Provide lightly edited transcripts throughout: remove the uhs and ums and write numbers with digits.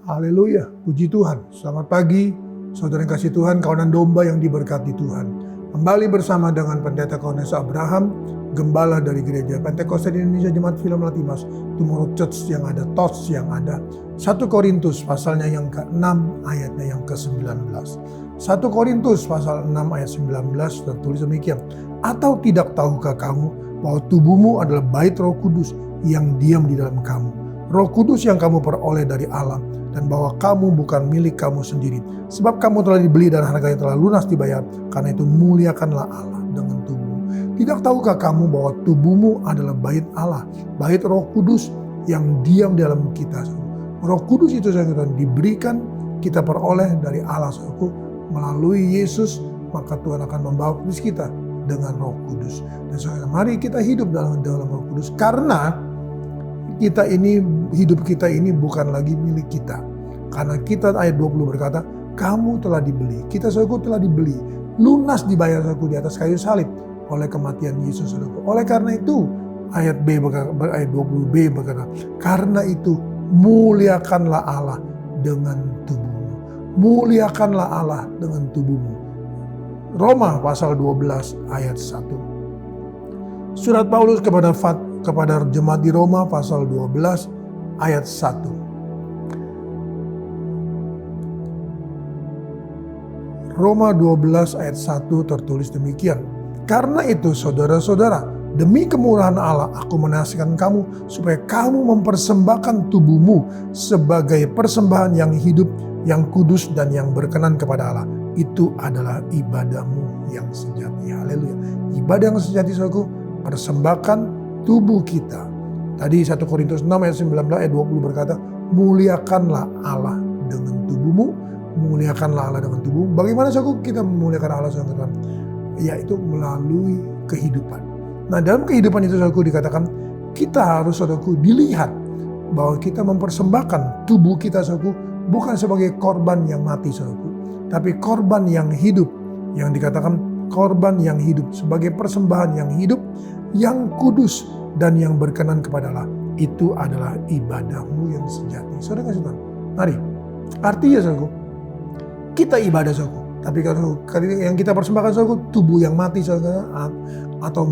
Haleluya, puji Tuhan. Selamat pagi, saudara yang kasih Tuhan, kawanan domba yang diberkati Tuhan. Kembali bersama dengan Pendeta Kaunes Abraham, Gembala dari Gereja Pentakosta di Indonesia Jemaat Film Latimas, Tomorrow Church yang ada, TOTS yang ada. 1 Korintus pasalnya yang ke-6 ayatnya yang ke-19. 1 Korintus pasal 6 ayat 19 tertulis demikian. Atau tidak tahukah kamu bahwa tubuhmu adalah bait Roh Kudus yang diam di dalam kamu, Roh Kudus yang kamu peroleh dari Allah, dan bahwa kamu bukan milik kamu sendiri, sebab kamu telah dibeli dan harganya telah lunas dibayar. Karena itu muliakanlah Allah dengan tubuhmu. Tidak tahukah kamu bahwa tubuhmu adalah bait Allah, bait Roh Kudus yang diam di dalam kita. Roh Kudus itu diberikan, kita peroleh dari Allah melalui Yesus, maka Tuhan akan membaptis kita dengan Roh Kudus. Dan saudara, mari kita hidup dalam Roh Kudus, karena hidup kita ini bukan lagi milik kita. Karena kita, ayat 20 berkata, kamu telah dibeli. Kita saudaraku telah dibeli, lunas dibayar saudaraku di atas kayu salib oleh kematian Yesus saudaraku. Oleh karena itu, ayat 20b berkata, karena itu muliakanlah Allah dengan tubuhmu. Muliakanlah Allah dengan tubuhmu. Roma pasal 12 ayat 1. Surat Paulus kepada jemaat di Roma pasal 12 ayat 1. Roma 12 ayat 1 tertulis demikian. Karena itu saudara-saudara, demi kemurahan Allah aku menasihatkan kamu supaya kamu mempersembahkan tubuhmu sebagai persembahan yang hidup, yang kudus dan yang berkenan kepada Allah. Itu adalah ibadahmu yang sejati. Haleluya. Ibadah yang sejati saudaraku, persembahkan tubuh kita. Tadi 1 Korintus 6 ayat 19 ayat 20 berkata, muliakanlah Allah dengan tubuhmu, muliakanlah Allah dengan tubuhmu. Bagaimana saudaraku kita memuliakan Allah saudara? Yaitu melalui kehidupan. Nah, dalam kehidupan itu saudaraku dikatakan kita harus saudaraku dilihat bahwa kita mempersembahkan tubuh kita saudaraku bukan sebagai korban yang mati saudaraku, tapi korban yang hidup, yang dikatakan korban yang hidup sebagai persembahan yang hidup, yang kudus dan yang berkenan kepada Allah. Itu adalah ibadahmu yang sejati. Saudara kasih Tuhan. Mari. Artinya saudaraku, kita ibadah saudaraku, tapi kalau yang kita persembahkan saudaraku tubuh yang mati saudara, atau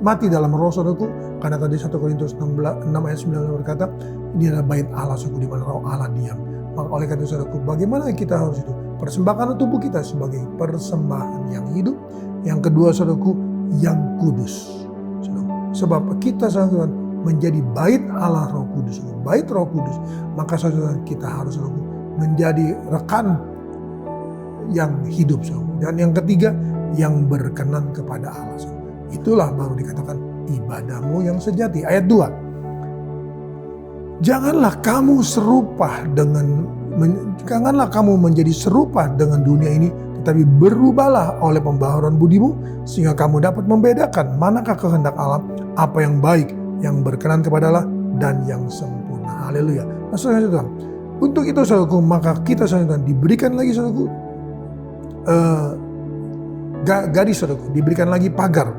mati dalam roh saudaraku, karena tadi 1 Korintus 6 ayat 9 berkata, ini adalah bait Allah saudaraku, di mana roh Allah diam. Maka oleh karena itu saudaraku, bagaimana kita harus itu? Persembahkan tubuh kita sebagai persembahan yang hidup. Yang kedua saudaraku, yang kudus. Sebab kita saudara menjadi bait Allah Roh Kudus, bait Roh Kudus, maka saudara kita harus menjadi rekan yang hidup saudara. Dan yang ketiga, yang berkenan kepada Allah saudara. Itulah baru dikatakan ibadahmu yang sejati. Ayat 2. Janganlah kamu menjadi serupa dengan dunia ini, tetapi berubahlah oleh pembaharuan budimu, sehingga kamu dapat membedakan manakah kehendak Allah, apa yang baik, yang berkenan kepada Allah, dan yang sempurna. Haleluya. Nah, saudara, untuk itu saudaraku, maka kita saudara diberikan lagi saudaraku garis saudaraku, diberikan lagi pagar.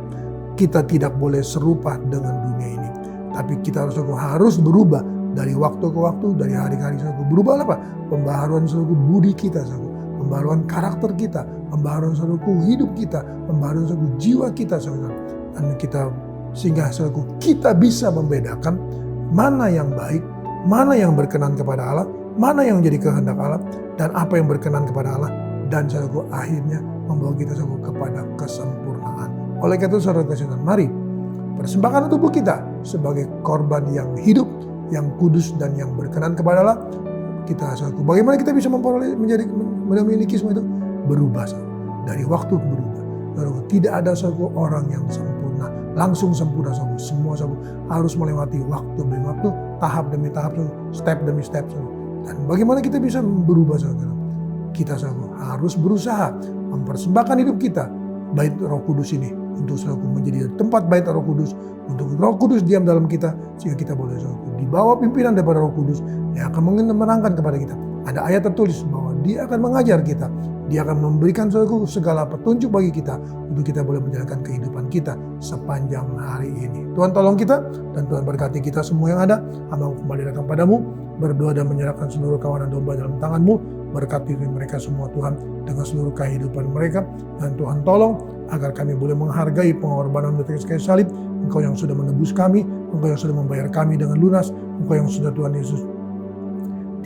Kita tidak boleh serupa dengan dunia ini, tapi kita harus berubah dari waktu ke waktu, dari hari ke hari saudaraku. Berubah apa? Pembaharuan saudaraku budi kita saudaraku, pembaharuan karakter kita, pembaharuan saudaraku hidup kita, pembaharuan saudaraku jiwa kita saudara. Dan kita sehingga saudaraku kita bisa membedakan mana yang baik, mana yang berkenan kepada Allah, mana yang menjadi kehendak Allah, dan apa yang berkenan kepada Allah, dan saudaraku akhirnya membawa kita saudaraku kepada kesempurnaan. Oleh karena itu saudara kasih, mari persembahkan tubuh kita sebagai korban yang hidup, yang kudus dan yang berkenan kepada Allah. Kita saudaraku, bagaimana kita bisa memiliki semua itu? Berubah saudara. Dari waktu berubah. Saudaraku, tidak ada saudaraku orang yang sempurna, langsung sempurna saudaraku. Semua saudaraku harus melewati waktu demi waktu, tahap demi tahap saudaraku, step demi step saudaraku. Dan bagaimana kita bisa berubah saudara? Kita saudaraku harus berusaha mempersembahkan hidup kita bait Roh Kudus ini untuk saudaraku menjadi tempat bait Roh Kudus, untuk Roh Kudus diam dalam kita, sehingga kita boleh saudaraku di bawah pimpinan daripada Roh Kudus yang akan menerangkan kepada kita. Ada ayat tertulis bahwa Dia akan mengajar kita. Dia akan memberikan segala petunjuk bagi kita untuk kita boleh menjalankan kehidupan kita sepanjang hari ini. Tuhan tolong kita dan Tuhan berkati kita semua yang ada. Hamba kembali datang padamu, berdoa dan menyerahkan seluruh kawanan domba dalam tangan-Mu. Berkati mereka semua Tuhan dengan seluruh kehidupan mereka. Dan Tuhan tolong agar kami boleh menghargai pengorbanan dari kayu salib. Engkau yang sudah menebus kami, Engkau yang sudah membayar kami dengan lunas, Engkau yang sudah Tuhan Yesus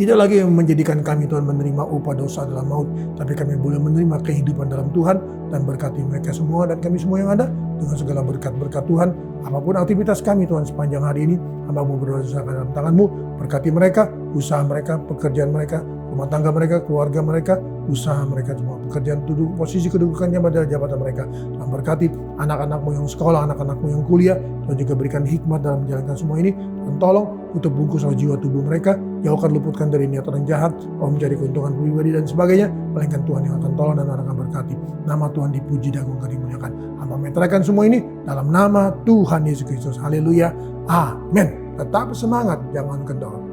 tidak lagi menjadikan kami Tuhan menerima upah dosa dalam maut, tapi kami boleh menerima kehidupan dalam Tuhan. Dan berkati mereka semua dan kami semua yang ada dengan segala berkat-berkat Tuhan. Apapun aktivitas kami Tuhan sepanjang hari ini, hamba-Mu berdoa dalam tangan-Mu. Berkati mereka, usaha mereka, pekerjaan mereka, rumah tangga mereka, keluarga mereka, usaha mereka semua, pekerjaan, posisi kedudukannya pada jabatan mereka. Tuhan berkati anak-anak-Mu yang sekolah, anak-anak-Mu yang kuliah. Tuhan juga berikan hikmat dalam menjalankan semua ini. Tuhan tolong tutup bungkus jiwa tubuh mereka, jauhkan, luputkan dari niat orang jahat, mau mencari keuntungan pribadi dan sebagainya. Melainkan Tuhan yang akan tolong dan akan berkati. Nama Tuhan dipuji, diagungkan, dimuliakan. Hamba menyerahkan semua ini dalam nama Tuhan Yesus Kristus. Haleluya. Amin. Tetap semangat, jangan kendor.